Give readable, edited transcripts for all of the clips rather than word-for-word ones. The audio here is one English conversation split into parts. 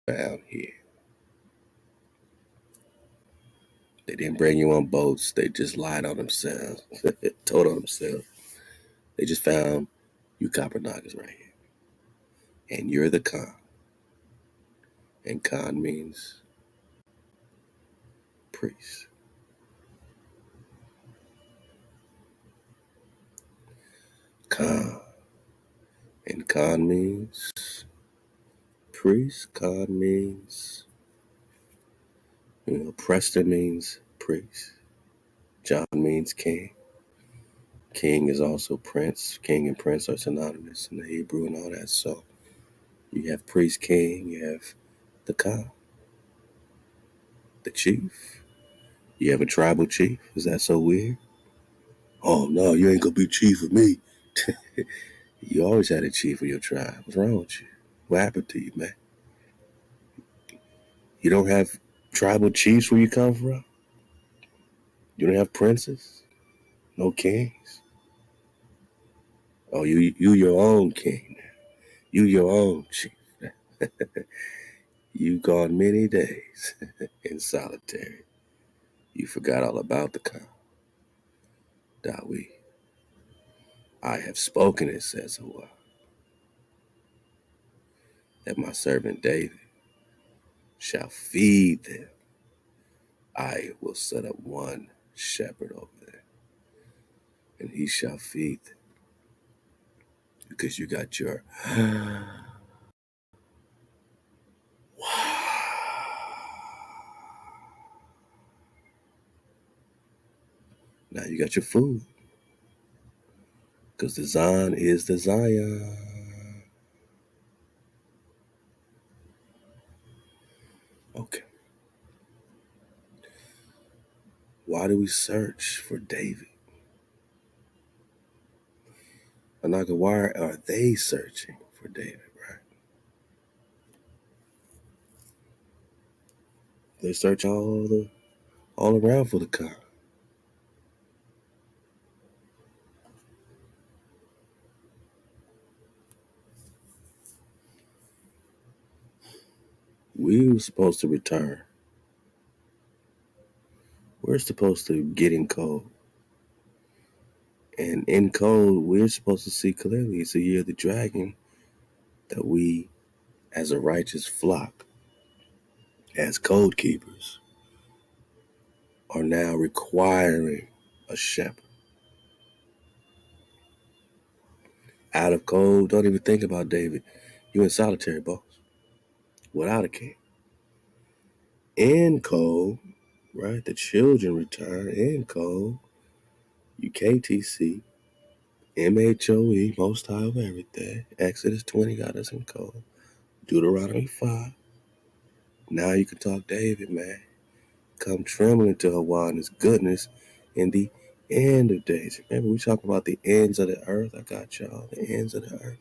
found here. They didn't bring you on boats. They just lied on themselves, told on themselves. They just found you copper Nagaz right here. And you're the Khan. And Khan means priest. Khan. And Khan means priest. Khan means, Preston means priest. John means king. King is also prince. King and prince are synonymous in the Hebrew and all that. So you have priest, king, you have the Khan, the chief. You have a tribal chief. Is that so weird? Oh no, you ain't gonna be chief of me. You always had a chief of your tribe. What's wrong with you? What happened to you, man? You don't have tribal chiefs where you come from? You don't have princes? No kings? Oh, you your own king. You your own chief. You gone many days in solitary. You forgot all about the Khan. Dawi. I have spoken, it says HaWah, that my servant David shall feed them. I will set up one shepherd over there, and he shall feed them. Because you got your now you got your food. Because the Zion is the Zion. Okay. Why do we search for David? Anaga, why are they searching for David, right? They search all around for the Khan. We were supposed to return. We're supposed to get in code. And in code, we're supposed to see clearly. It's the year of the dragon that we, as a righteous flock, as code keepers, are now requiring a shepherd. Out of code, don't even think about David. You in solitary, boss. Without a king. In code, right? The children return. In code, UKTC, MHOE, most high of everything. Exodus 20 got us in code. Deuteronomy 5. Now you can talk David, man. Come trembling to HaWah and his goodness in the end of days. Remember, we talk about the ends of the earth. I got y'all, the ends of the earth.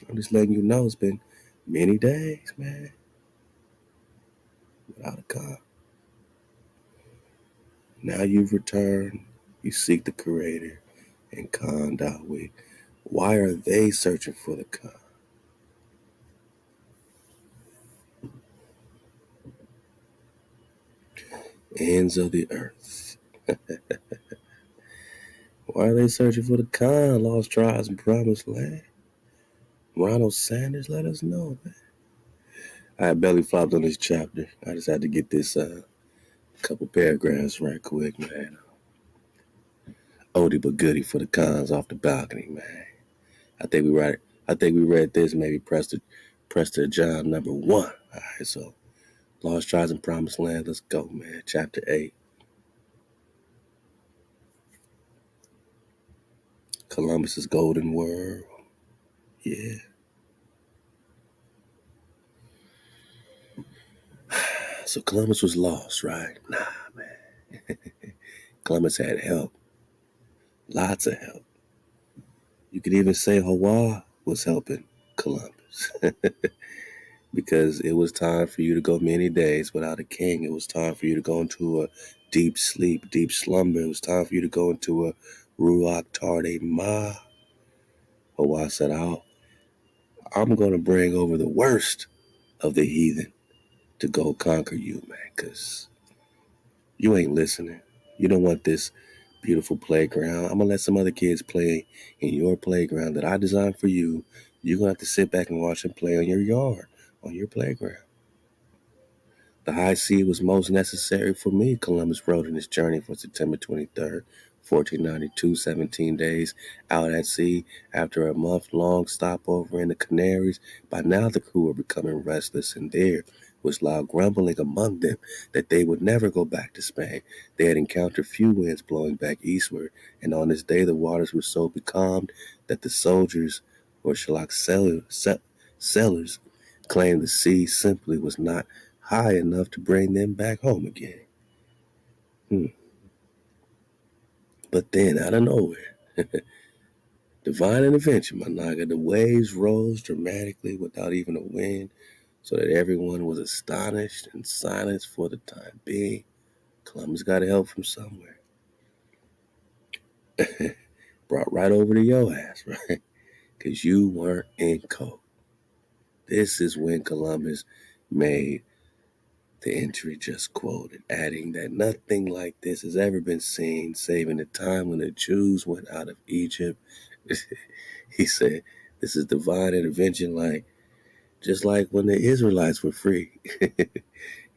I'm just letting you know it's been many days, man, without a God. Now you've returned. You seek the Creator and Khan Dawi. Why are they searching for the Khan? Ends of the earth. Why are they searching for the Khan? Lost tribes and promised land. Ronald Sanders, let us know, man. I belly flopped on this chapter. I just had to get this couple paragraphs right quick, man. Oldie but goodie for the Khans off the balcony, man. I think we read this maybe Prester John number 1. All right, so Lost Tribes and Promised Land. Let's go, man. Chapter 8. Columbus's Golden World. Yeah. So Columbus was lost, right? Nah, man. Columbus had help. Lots of help. You could even say HaWah was helping Columbus. Because it was time for you to go many days without a king. It was time for you to go into a deep sleep, deep slumber. It was time for you to go into a Ruach Tarde Ma. HaWah said, I'm going to bring over the worst of the heathen to go conquer you, man, because you ain't listening. You don't want this beautiful playground. I'm going to let some other kids play in your playground that I designed for you. You're going to have to sit back and watch them play on your yard, on your playground. The high sea was most necessary for me, Columbus wrote in his journey from September 23rd, 1492, 17 days out at sea after a month-long stopover in the Canaries. By now the crew were becoming restless, and there was loud grumbling among them that they would never go back to Spain. They had encountered few winds blowing back eastward, and on this day the waters were so becalmed that the soldiers, or sailors, claimed the sea simply was not high enough to bring them back home again. But then, out of nowhere, divine intervention, my naga, the waves rose dramatically without even a wind, so that everyone was astonished and silenced for the time being. Columbus got help from somewhere. Brought right over to your ass, right? Because you weren't in code. This is when Columbus made the entry just quoted, adding that nothing like this has ever been seen, save in the time when the Jews went out of Egypt. He said, this is divine intervention, just like when the Israelites were free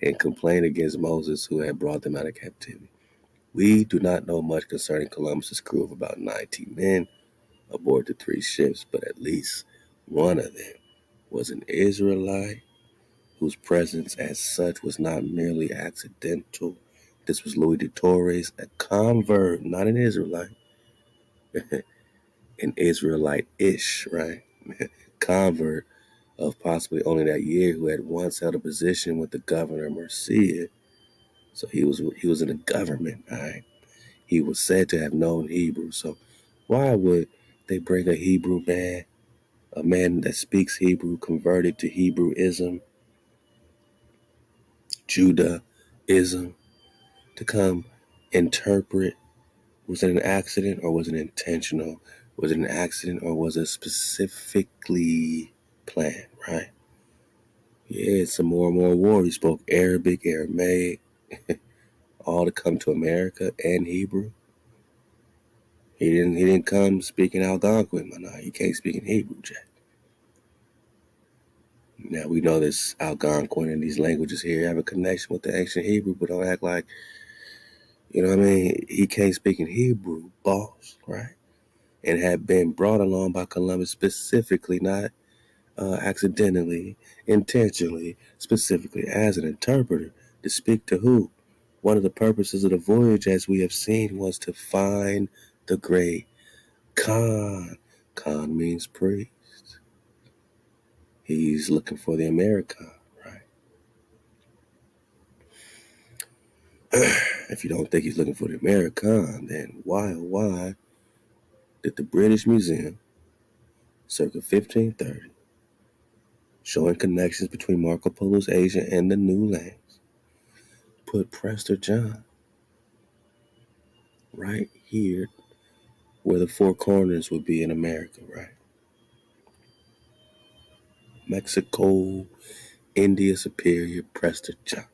and complained against Moses, who had brought them out of captivity. We do not know much concerning Columbus's crew of about 19 men aboard the 3 ships, but at least one of them was an Israelite whose presence as such was not merely accidental. This was Louis de Torres, a convert, not an Israelite, an Israelite-ish, right? Convert of possibly only that year, who had once held a position with the governor of Murcia. So he was in the government, right? He was said to have known Hebrew. So why would they bring a Hebrew man, a man that speaks Hebrew, converted to Hebrewism, Judaism, to come interpret? Was it an accident or was it intentional? Was it an accident or was it specifically planned, right? Yeah, some more and more war. He spoke Arabic, Aramaic, all to come to America, and Hebrew. He didn't come speaking Algonquin, man. He can't speak in Hebrew, Jack. Now we know this Algonquin and these languages here have a connection with the ancient Hebrew, but don't act like, you know what I mean? He can't speak in Hebrew, boss, right? And had been brought along by Columbus specifically, not accidentally, intentionally, specifically as an interpreter to speak to who? One of the purposes of the voyage, as we have seen, was to find the great Khan. Khan means priest. He's looking for the American, right? If you don't think he's looking for the American, then why, oh why did the British Museum, circa 1530, showing connections between Marco Polo's Asia and the New Lands, put Prester John right here where the 4 corners would be in America, right? Mexico, India Superior, Prester John.